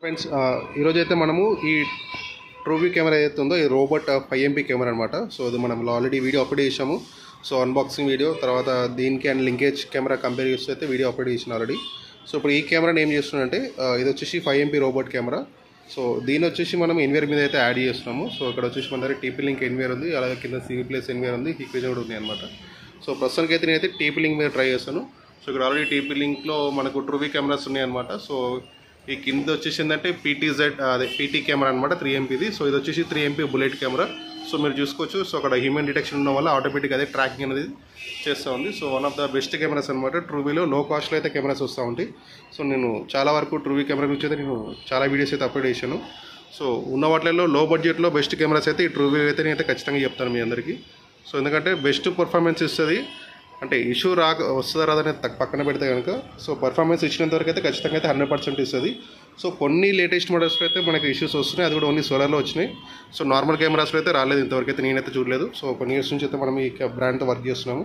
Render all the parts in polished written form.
Friends ఈరోజు అయితే మనము ఈ ట్రూవ్యూ కెమెరా ఏదైతే ఉందో ఈ రోబోట్ 5MP కెమెరా అనమాట. సో అది మనం ఆల్రెడీ వీడియో అప్లోడ్ చేసాము. సో అన్బాక్సింగ్ వీడియో, తర్వాత దీనికి అండ్ లింకేజ్ కెమెరా కంపేర్ చేస్తే అయితే వీడియో అప్లోడ్ చేసిన ఆల్రెడీ. సో ఇప్పుడు ఈ కెమెరాని ఏం చేస్తున్నానంటే ఇది వచ్చేసి 5MP రోబోట్ కెమెరా. సో దీని వచ్చేసి మనం ఎన్వియర్ మీద అయితే యాడ్ చేస్తున్నాము. సో ఇక్కడ వచ్చేసి మన దగ్గర TP లింక్ ఎన్వియర్ ఉంది, అలాగే కింద CV+ ఎన్వియర్ ఉంది, హిక్విజ్ కూడా ఉంది అనమాట. సో ప్రస్తుతానికి అయితే నేనైతే TP లింక్ మీద ట్రై చేస్తాను. సో ఇక్కడ ఆల్రెడీ TP లింక్లో మనకు ట్రూవ్యూ కెమెరాస్ ఉన్నాయన్నమాట. సో ఈ కింద వచ్చేసి ఏంటంటే PT కెమెరా అనమాట, 3MPది. సో ఇది వచ్చేసి 3MP బుల్లెట్ కెమెరా. సో మీరు చూసుకోవచ్చు. సో అక్కడ హ్యూమన్ డిటెక్షన్ ఉండడం వల్ల ఆటోమేటిక్ అదే ట్రాకింగ్ అనేది చేస్తూ ఉంది. So one of the best cameras అనమాట. ట్రూవ్యూలో లో కాస్ట్లో అయితే కెమెరాస్ వస్తూ ఉంటాయి. సో నేను చాలా వరకు ట్రూవ్యూ కెమెరా గురించి అయితే నేను చాలా వీడియోస్ అయితే అప్లోడ్ చేశాను. సో ఉన్న వాటిల్లో లో బడ్జెట్లో బెస్ట్ కెమెరాస్ అయితే ఈ ట్రూవ్యూ అయితే నేనైతే ఖచ్చితంగా చెప్తాను మీ అందరికీ. సో ఎందుకంటే బెస్ట్ పర్ఫార్మెన్స్ ఇస్తుంది. అంటే ఇష్యూ వస్తుందా రాదనేది పక్కన పెడితే కనుక సో పర్ఫార్మెన్స్ ఇచ్చినంత వరకు అయితే ఖచ్చితంగా అయితే 100% ఇస్తుంది. సో కొన్ని లేటెస్ట్ మోడల్స్లో అయితే మనకి ఇష్యూస్ వస్తున్నాయి, అది కూడా ఓన్లీ సోలార్లో వచ్చినాయి. సో నార్మల్ కెమెరాస్లో అయితే రాలేదు ఇంతవరకు అయితే, నేనైతే చూడలేదు. సో కొన్ని ఇయర్స్ నుంచి అయితే మనం ఈ బ్రాండ్తో వర్క్ చేస్తున్నాము.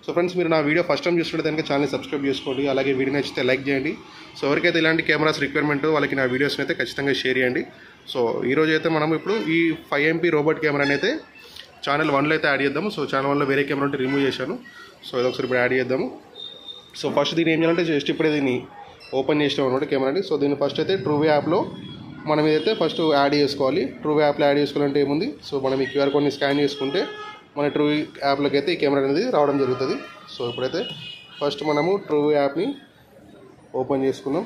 సో ఫ్రెండ్స్, మీరు నా వీడియో ఫస్ట్ టైం చూస్తుంటే కనుక ఛానల్ని సబ్స్క్రైబ్ చేసుకోండి, అలాగే వీడియో నచ్చితే లైక్ చేయండి. సో ఎవరికైతే ఇలాంటి కెమెరాస్ రిక్వైర్మెంట్ వాళ్ళకి నా వీడియోస్ని అయితే ఖచ్చితంగా షేర్ చేయండి. సో ఈరోజు అయితే మనం ఇప్పుడు ఈ 5MP రోబోట్ కెమెరాని అయితే ఛానల్ 1లో అయితే యాడ్ చేద్దాము. సో ఛానల్ 1లో వేరే కెమెరా ఉంటే రిమూవ్ చేశాను. సో ఇది ఒకసారి ఇప్పుడు యాడ్ చేద్దాము. సో ఫస్ట్ దీన్ని ఏం చేయాలంటే జస్ట్ ఇప్పుడే దీన్ని ఓపెన్ చేసినాం అనమాట కెమెరాని. సో దీన్ని ఫస్ట్ అయితే ట్రూవ్యూ యాప్లో మనం ఇదైతే ఫస్ట్ యాడ్ చేసుకోవాలి. ట్రూవ్యూ యాప్లో యాడ్ చేసుకోవాలంటే ఏముంది, సో మనం ఈ QR కోడ్ని స్కాన్ చేసుకుంటే మన ట్రూవ్యూ యాప్లోకి అయితే ఈ కెమెరా అనేది రావడం జరుగుతుంది. సో ఇప్పుడైతే ఫస్ట్ మనము ట్రూవ్యూ యాప్ని ఓపెన్ చేసుకున్నాం.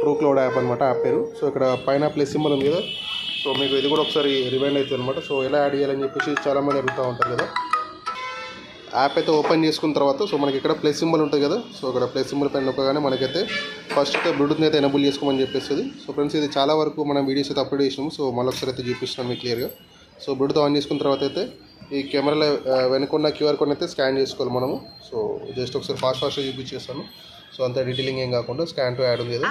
ట్రూక్లౌడ్ యాప్ అనమాట యాప్ పేరు. సో ఇక్కడ పైన ప్లస్ సింబల్ ఉంది కదా, సో మీకు ఇది కూడా ఒకసారి రిమైండ్ అవుతుంది అనమాట. సో ఎలా యాడ్ చేయాలని చెప్పేసి చాలామంది అడుగుతూ ఉంటారు కదా. యాప్ అయితే ఓపెన్ చేసుకున్న తర్వాత సో మనకి ఇక్కడ ప్లస్ సింబల్ ఉంటుంది కదా, సో ఇక్కడ ప్లస్ సింబల్ పైన నొక్కగానే మనకైతే ఫస్ట్ అయితే బ్లూటూత్ని అయితే ఎనబుల్ చేసుకోమని చెప్పేస్తుంది. సో ఫ్రెండ్స్, ఇది చాలా వరకు మనం వీడియోస్ అయితే అప్లోడ్ చేసినాము. సో మళ్ళీ ఒకసారి అయితే చూపిస్తున్నాను మీకు క్లియర్గా. సో బ్లూటూత్ ఆన్ చేసుకున్న తర్వాత అయితే ఈ కెమెరాలో వెనుకున్న QR కోడ్ అయితే స్కాన్ చేసుకోవాలి మనము. సో జస్ట్ ఒకసారి ఫాస్ట్గా చూపించేస్తాను. సో అంత డీటెయిలింగ్ ఏం కాకుండా స్కాన్ టు యాడ్ ఉంది కదా.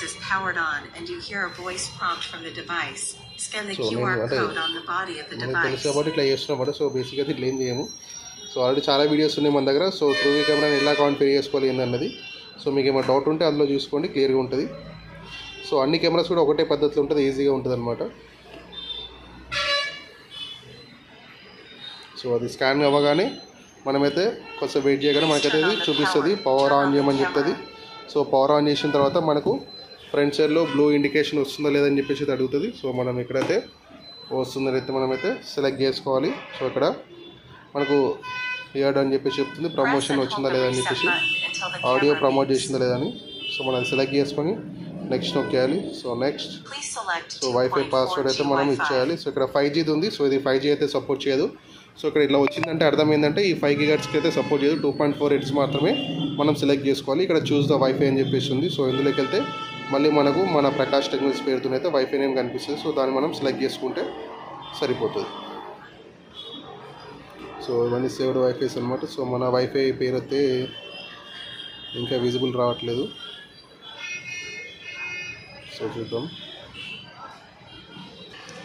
Is powered on and you hear a voice prompt from the device. Scan the QR code on the body of the device. తెలుసు కాబట్టి ఇట్లా చేస్తున్నాం. సో బేసిక్గా ఇట్లా ఏం చేయము. సో ఆల్రెడీ చాలా వీడియోస్ ఉన్నాయి మన దగ్గర. సో ట్రూవ్యూ కెమెరాని ఎలా కాన్ఫిగర్ చేసుకోవాలి ఏందన్నది. సో మీకు ఏమైనా డౌట్ ఉంటే అందులో చూసుకోండి, క్లియర్గా ఉంటుంది. సో అన్ని కెమెరాస్ కూడా ఒకటే పద్ధతిలో ఉంటుంది, ఈజీగా ఉంటుంది అనమాట. సో అది స్కాన్ అవ్వగానే మనమైతే కొంచెం వెయిట్ చేయగానే మనకైతే ఇది చూపిస్తుంది, పవర్ ఆన్ చేయమని చెప్తుంది. సో పవర్ ఆన్ చేసిన తర్వాత మనకు ఫ్రంట్ సైడ్లో బ్లూ ఇండికేషన్ వస్తుందా లేదని చెప్పేసి అడుగుతుంది. సో మనం ఇక్కడైతే వస్తుందని అయితే మనమైతే సెలెక్ట్ చేసుకోవాలి. సో ఇక్కడ మనకు ఇయర్డ్ అని చెప్పేసి చెప్తుంది, ప్రమోషన్ వచ్చిందా లేదని చెప్పేసి, ఆడియో ప్రమోట్ చేసిందా లేదని. సో మనం సెలెక్ట్ చేసుకొని నెక్స్ట్ నొక్కేయాలి. So next so wifi password అయితే మనం ఇచ్చేయాలి. సో ఇక్కడ 5Gది ఉంది. సో ఇది 5G అయితే సపోర్ట్ చేయదు. సో ఇక్కడ ఇట్లా వచ్చిందంటే అర్థం ఏంటంటే ఈ 5 GHzకి అయితే సపోర్ట్ చేయదు, 2.4 Hz మాత్రమే మనం సెలెక్ట్ చేసుకోవాలి. ఇక్కడ చూస్ ద వైఫై అని చెప్పేసి ఉంది. సో ఇందులోకి వెళ్తే మళ్ళీ మనకు మన ప్రకాష్ టెక్నాలజీస్ పేరుతోనైతే వైఫై నేమ్ కనిపిస్తుంది. సో దాన్ని మనం సెలెక్ట్ చేసుకుంటే సరిపోతుంది. సో ఇవన్నీ సేవ్డ్ వైఫైస్ అనమాట. సో మన వైఫై పేరు అయితే ఇంకా విజిబుల్ రావట్లేదు. సో చూద్దాం.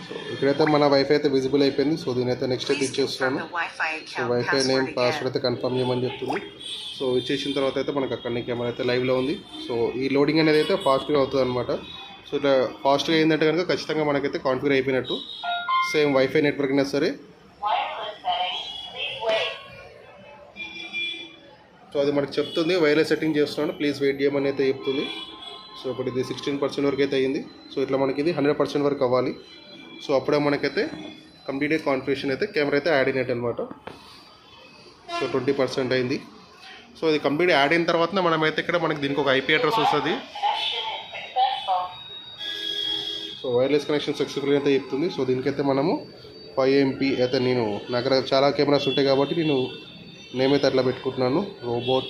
సో ఇక్కడైతే మన వైఫై అయితే విజిబుల్ అయిపోయింది. సో దీని అయితే నెక్స్ట్ అయితే ఇచ్చేస్తున్నాను. సో వైఫై నేమ్ పాస్వర్డ్ అయితే కన్ఫర్మ్ చేయమని చెప్తుంది. సో ఇచ్చేసిన తర్వాత అయితే మనకు అక్కడనే కెమెరా అయితే లైవ్లో ఉంది. సో ఈ లోడింగ్ అనేది అయితే ఫాస్ట్గా అవుతుంది అనమాట. సో ఇట్లా ఫాస్ట్గా అయిందంటే కనుక ఖచ్చితంగా మనకైతే కాన్ఫిగర్ అయిపోయినట్టు. సేమ్ వైఫై నెట్వర్క్ అయినా సరే. సో అది మనకు చెప్తుంది వైర్లెస్ సెట్టింగ్ చేస్తున్నాను, ప్లీజ్ వెయిట్ చేయమని అయితే చెప్తుంది. సో ఇప్పుడు ఇది 16% వరకు అయితే అయింది. సో ఇట్లా మనకి ఇది 100% వరకు అవ్వాలి. సో అప్పుడే మనకైతే కంప్లీట్ కాన్ఫిగరేషన్ అయితే కెమెరా అయితే యాడ్ అయినట్టు అనమాట. సో 20% అయింది. సో ఇది కంప్లీట్ యాడ్ అయిన తర్వాత మనమైతే ఇక్కడ మనకి దీనికి ఒక IP అడ్రస్ వస్తుంది. సో వైర్లెస్ కనెక్షన్ సక్సెస్ఫుల్ అయితే చెప్తుంది. సో దీనికైతే మనము 5MP అయితే నేను నా దగ్గర చాలా కెమెరాస్ ఉంటాయి కాబట్టి నేను నేమ్ అయితే అట్లా పెట్టుకుంటున్నాను, రోబోట్.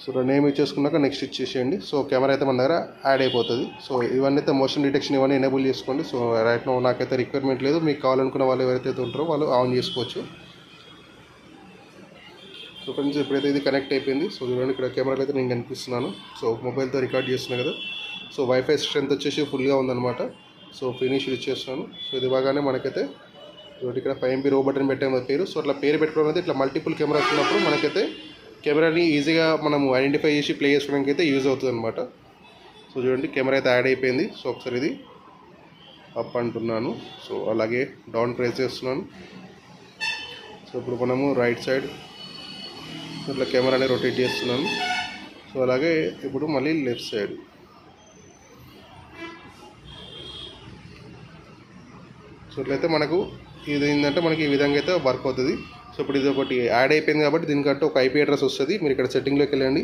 సో నేమ్ ఇచ్చేసుకున్నాక నెక్స్ట్ ఇచ్చేసేయండి. సో కెమెరా అయితే మన దగ్గర యాడ్ అయిపోతుంది. సో ఇవన్నీ అయితే మోషన్ డిటెక్షన్ ఇవన్నీ ఎనేబుల్ చేసుకోండి. సో రైట్ నో నాకైతే రిక్వైర్మెంట్ లేదు, మీకు కావాలనుకున్న వాళ్ళు ఎవరైతే ఉంటారో వాళ్ళు ఆన్ చేసుకోవచ్చు. సో ఫ్రెండ్స్, ఇప్పుడైతే ఇది కనెక్ట్ అయిపోయింది. సో చూడండి ఇక్కడ కెమెరాలో అయితే నేను కనిపిస్తున్నాను. సో మొబైల్తో రికార్డ్ చేస్తున్నాను కదా. సో వైఫై స్ట్రెంత్ వచ్చేసి ఫుల్గా ఉందన్నమాట. సో ఫినిష్ ఇచ్చేస్తున్నాను. సో ఇది బాగానే మనకైతే ఇక్కడ 5MP రోబోట్ అని పెట్టాము పేరు. సో అట్లా పేరు పెట్టుకోవడం అయితే ఇట్లా మల్టిపుల్ కెమెరాస్ ఉన్నప్పుడు మనకైతే కెమెరాని ఈజీగా మనం ఐడెంటిఫై చేసి ప్లే చేసుకోవడానికి అయితే యూజ్ అవుతుంది అనమాట. సో చూడండి కెమెరా అయితే యాడ్ అయిపోయింది. సో ఒకసారి ఇది అప్ అంటున్నాను. సో అలాగే డౌన్ ప్రెస్ చేస్తున్నాను. సో ఇప్పుడు మనము రైట్ సైడ్ ఇట్లా కెమెరాని రొటేట్ చేస్తున్నాను. సో అలాగే ఇప్పుడు మళ్ళీ లెఫ్ట్ సైడ్. సో ఇట్లయితే మనకు ఇది ఏంటంటే మనకి ఈ విధంగా అయితే వర్క్ అవుతుంది. సో ఇప్పుడు ఇది ఒకటి యాడ్ అయిపోయింది కాబట్టి దీనికంటే ఒక ఐపీ అడ్రస్ వస్తుంది. మీరు ఇక్కడ సెట్టింగ్లోకి వెళ్ళండి.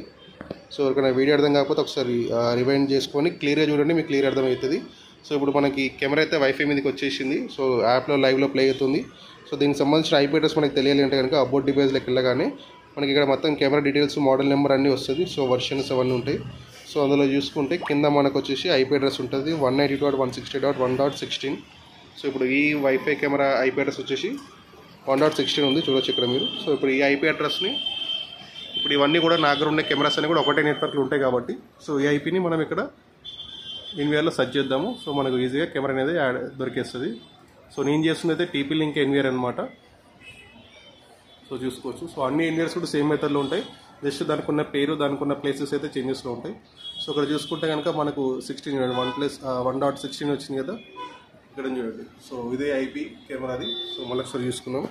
సో ఇక్కడ వీడియో అర్థం కాకపోతే ఒకసారి రివైండ్ చేసుకొని క్లియర్గా చూడండి, మీకు క్లియర్ అర్థమవుతుంది. సో ఇప్పుడు మనకి కెమెరా అయితే వైఫై మీదకి వచ్చేసింది. సో యాప్లో లైవ్లో ప్లే అవుతుంది. సో దీనికి సంబంధించిన ఐపీ అడ్రస్ మనకి తెలియాలి అంటే కనుక అబౌట్ డివైస్లోకి వెళ్ళగానే మనకి ఇక్కడ మొత్తం కెమెరా డీటెయిల్స్, మోడల్ నెంబర్ అన్నీ వస్తుంది. సో వర్షన్స్ అవన్నీ ఉంటాయి. సో అందులో చూసుకుంటే కింద మనకు వచ్చేసి ఐపీ అడ్రస్ ఉంటుంది 192.160.1.16. సో ఇప్పుడు ఈ వైఫై కెమెరా ఐపీ అడ్రస్ వచ్చేసి 1.16 ఉంది, చూడొచ్చు ఇక్కడ మీరు. సో ఇప్పుడు ఈ ఐపీ అడ్రస్ని ఇప్పుడు ఇవన్నీ కూడా నా దగ్గర ఉన్న కెమెరాస్ అన్నీ కూడా ఒకటే నెట్వర్క్లు ఉంటాయి కాబట్టి సో ఈ ఐపీని మనం ఇక్కడ ఎన్విఆర్లో సెర్చ్ చేద్దాము. సో మనకు ఈజీగా కెమెరా అనేది దొరికేస్తుంది. సో నేను చేస్తున్నది అయితే టీపీ లింక్ ఎన్విఆర్ అనమాట. సో చూసుకోవచ్చు. సో అన్ని ఎన్విఆర్స్ కూడా సేమ్ మెథడ్లో ఉంటాయి. జస్ట్ దానికి ఉన్న పేరు, దానికి ఉన్న ప్లేసెస్ అయితే చేంజెస్లో ఉంటాయి. సో ఇక్కడ చూసుకుంటే కనుక మనకు 16 1.16 వచ్చింది కదా ఇక్కడ చూడండి. సో ఇదే ఐపీ కెమెరాది. సో మళ్ళీ ఒకసారి చూసుకున్నాం.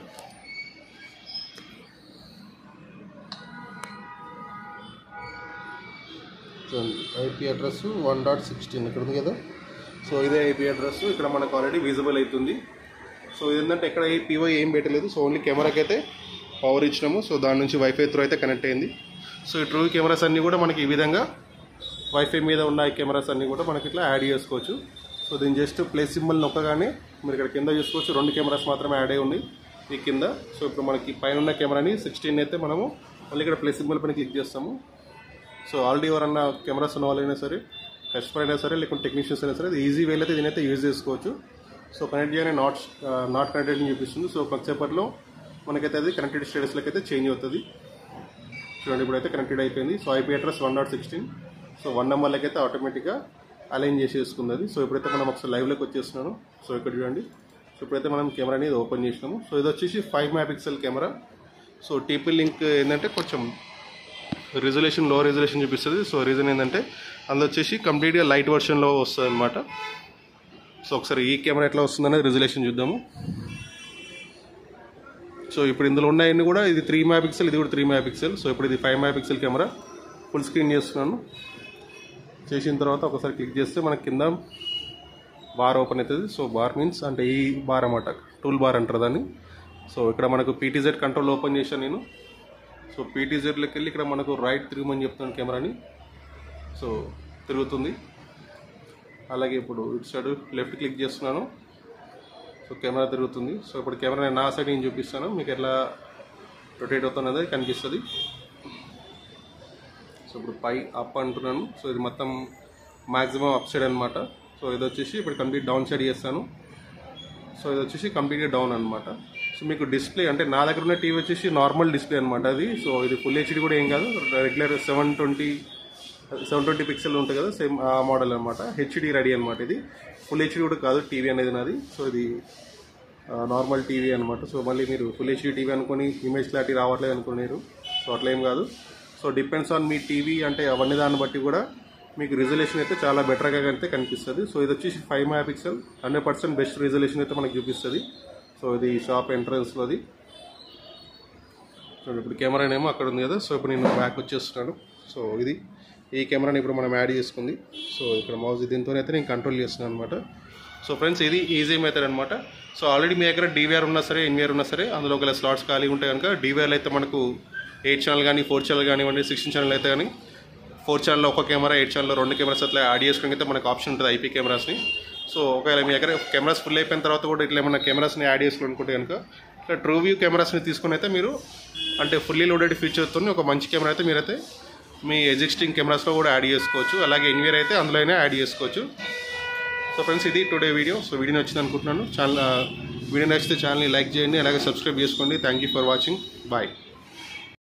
చూడండి ఐపీ అడ్రస్ 1.16 ఇక్కడ ఉంది కదా. సో ఇదే ఐపీ అడ్రస్ ఇక్కడ మనకు ఆల్రెడీ విజిబుల్ అవుతుంది. సో ఇదేంటంటే ఎక్కడ పీఓ ఏం పెట్టలేదు. సో ఓన్లీ కెమెరాకి అయితే పవర్ ఇచ్చినాము. సో దాని నుంచి వైఫై త్రూ అయితే కనెక్ట్ అయింది. సో ఈ ట్రూ కెమెరాస్ అన్నీ కూడా మనకి ఈ విధంగా వైఫై మీద ఉన్న ఈ కెమెరాస్ అన్నీ కూడా మనకి ఇట్లా యాడ్ చేసుకోవచ్చు. సో దీన్ని జస్ట్ ప్లేస్ సింబల్ నొక్కగానే మీరు ఇక్కడ కింద చూసుకోవచ్చు 2 కెమెరాస్ మాత్రమే యాడ్ అయి ఉన్నాయి ఈ కింద. సో ఇప్పుడు మనకి పైన ఉన్న కెమెరాని 16 అయితే మనము మళ్ళీ ఇక్కడ ప్లేస్ సింబల్ పైన క్లిక్ చేస్తాము. సో ఆల్రెడీ ఎవరన్నా కెమెరాస్ ఉన్న వాళ్ళైనా సరే, కస్టమర్ అయినా సరే, లేకుంటే టెక్నీషియన్స్ అయినా సరే ఈజీ వేలో అయితే దీనైతే యూజ్ చేసుకోవచ్చు. సో కనెక్ట్ చేయగానే నాట్ కనెక్టెడ్ అని చూపిస్తుంది. సో కొద్దిసేపట్లో మనకైతే అది కనెక్టెడ్ స్టేటస్లోకి అయితే చేంజ్ అవుతుంది. చూడండి ఇప్పుడైతే కనెక్టెడ్ అయిపోయింది. So IP address 1.16. సో 1 నెంబర్లకి అయితే ఆటోమేటిక్గా అలైన్ చేసేసుకుంది అది. సో ఇప్పుడైతే మనం ఒకసారి లైవ్లోకి వచ్చేస్తున్నాను. సో ఇక్కడ చూడండి. సో ఇప్పుడైతే మనం కెమెరాని ఓపెన్ చేసినాము. సో ఇది వచ్చేసి 5 megapixel camera. So TP link ఏంటంటే కొంచెం రిజల్యూషన్ లో రిజల్యూషన్ చూపిస్తుంది. సో రీజన్ ఏంటంటే అందులో వచ్చేసి కంప్లీట్గా లైట్ వర్షన్లో వస్తుంది అనమాట. సో ఒకసారి ఈ కెమెరా ఎట్లా వస్తుందనేది రిజల్యూషన్ చూద్దాము. సో ఇప్పుడు ఇందులో ఉన్నాయన్నీ కూడా ఇది 3 మెగాపిక్సెల్, ఇది కూడా 3 మెగాపిక్సెల్. సో ఇప్పుడు ఇది 5 మెగాపిక్సెల్ కెమెరా. ఫుల్ స్క్రీన్ చేస్తున్నాను. చేసిన తర్వాత ఒకసారి క్లిక్ చేస్తే మనకి కింద బార్ ఓపెన్ అవుతుంది. సో బార్ మీన్స్ అంటే ఈ బార్ అన్నమాట, టూల్ బార్ అంటారు దాన్ని. సో ఇక్కడ మనకు పీటీజెడ్ కంట్రోల్ ఓపెన్ చేశాను నేను. సో పీటీజెడ్లోకి వెళ్ళి ఇక్కడ మనకు రైట్ తిరగమని చెప్తాను కెమెరాని. సో తిరుగుతుంది. అలాగే ఇప్పుడు ఇటు సైడ్ లెఫ్ట్ క్లిక్ చేస్తున్నాను. సో కెమెరా తిరుగుతుంది. సో ఇప్పుడు కెమెరా నా సైడ్ నేను చూపిస్తాను, మీకు ఎట్లా రొటేట్ అవుతున్నది కనిపిస్తుంది. సో ఇప్పుడు పై అప్ అంటున్నాను. సో ఇది మొత్తం మ్యాక్సిమం అప్ సైడ్ అనమాట. సో ఇది వచ్చేసి ఇప్పుడు కంప్లీట్ డౌన్ సైడ్ చేస్తాను. సో ఇది వచ్చేసి కంప్లీట్గా డౌన్ అనమాట. సో మీకు డిస్ప్లే అంటే నా దగ్గర ఉన్న టీవీ వచ్చేసి నార్మల్ డిస్ప్లే అనమాట అది. సో ఇది ఫుల్ హెచ్డీ కూడా ఏం కాదు, రెగ్యులర్ 720 పిక్సెల్ ఉంటుంది కదా, సేమ్ ఆ మోడల్ అనమాట. హెచ్డీ రెడీ అనమాట. ఇది ఫుల్ హెచ్డీ కూడా కాదు టీవీ అనేది నాది. సో ఇది నార్మల్ టీవీ అనమాట. సో మళ్ళీ మీరు ఫుల్ హెచ్డీ టీవీ అనుకుని ఇమేజ్ క్లారిటీ రావట్లేదు అనుకున్నారు. సో అట్లా ఏం కాదు. So depends on me TV అంటే అవన్నీ దాన్ని బట్టి కూడా మీకు రిజల్యూషన్ అయితే చాలా బెటర్గా అయితే కనిపిస్తుంది. సో ఇది వచ్చేసి 5 మెగాపిక్సెల్ 100% బెస్ట్ రిజల్యూషన్ అయితే మనకు చూపిస్తుంది. సో ఇది షాప్ ఎంట్రన్స్లోది. సో ఇప్పుడు కెమెరానేమో అక్కడ ఉంది కదా. సో ఇప్పుడు నేను బ్యాక్ వచ్చేస్తున్నాను. సో ఇది ఈ కెమెరాని ఇప్పుడు మనం యాడ్ చేసుకుంది. సో ఇక్కడ మౌజ్ దీంతోనైతే నేను కంట్రోల్ చేస్తున్నాను అనమాట. సో ఫ్రెండ్స్ ఇది ఈజీ మెథడ్ అనమాట. సో ఆల్రెడీ మీ దగ్గర DVR ఉన్నా సరే, NVR ఉన్నా సరే, అందులో ఒకవేళ స్లాట్స్ ఖాళీ ఉంటాయి కనుక DVRలో అయితే మనకు 8 ఛానల్ కానీ 4 ఛానల్ కానివ్వండి, 16 ఛానల్ అయితే కానీ 4 ఛానల్లో ఒక కెమెరా, 8 ఛానల్లో 2 కెమెరాస్ అట్లా యాడ్ చేసుకోవడానికి అయితే మనకు ఆప్షన్ ఉంటుంది ఐపీ కెమెరాస్ని. సో ఒకవేళ మీ దగ్గర కెమెరాస్ ఫుల్ అయిపోయిన తర్వాత కూడా ఇట్లా ఏమైనా కెమెరాస్ని యాడ్ చేసుకోవాలనుకుంటే కనుక ఇట్లా ట్రూ వ్యూ కెమెరాస్ని తీసుకుని అయితే మీరు అంటే ఫుల్లీ లోడెడ్ ఫీచర్తో ఒక మంచి కెమెరా అయితే మీరైతే మీ ఎగ్జిస్టింగ్ కెమెరాస్లో కూడా యాడ్ చేసుకోవచ్చు. అలాగే NVR అయితే అందులోనే యాడ్ చేసుకోవచ్చు. సో ఫ్రెండ్స్ ఇది టుడే వీడియో. సో వీడియో నచ్చింది అనుకుంటున్నాను. వీడియో నచ్చితే ఛానల్ని లైక్ చేయండి, అలాగే సబ్స్క్రైబ్ చేసుకోండి. Thank you for watching. Bye.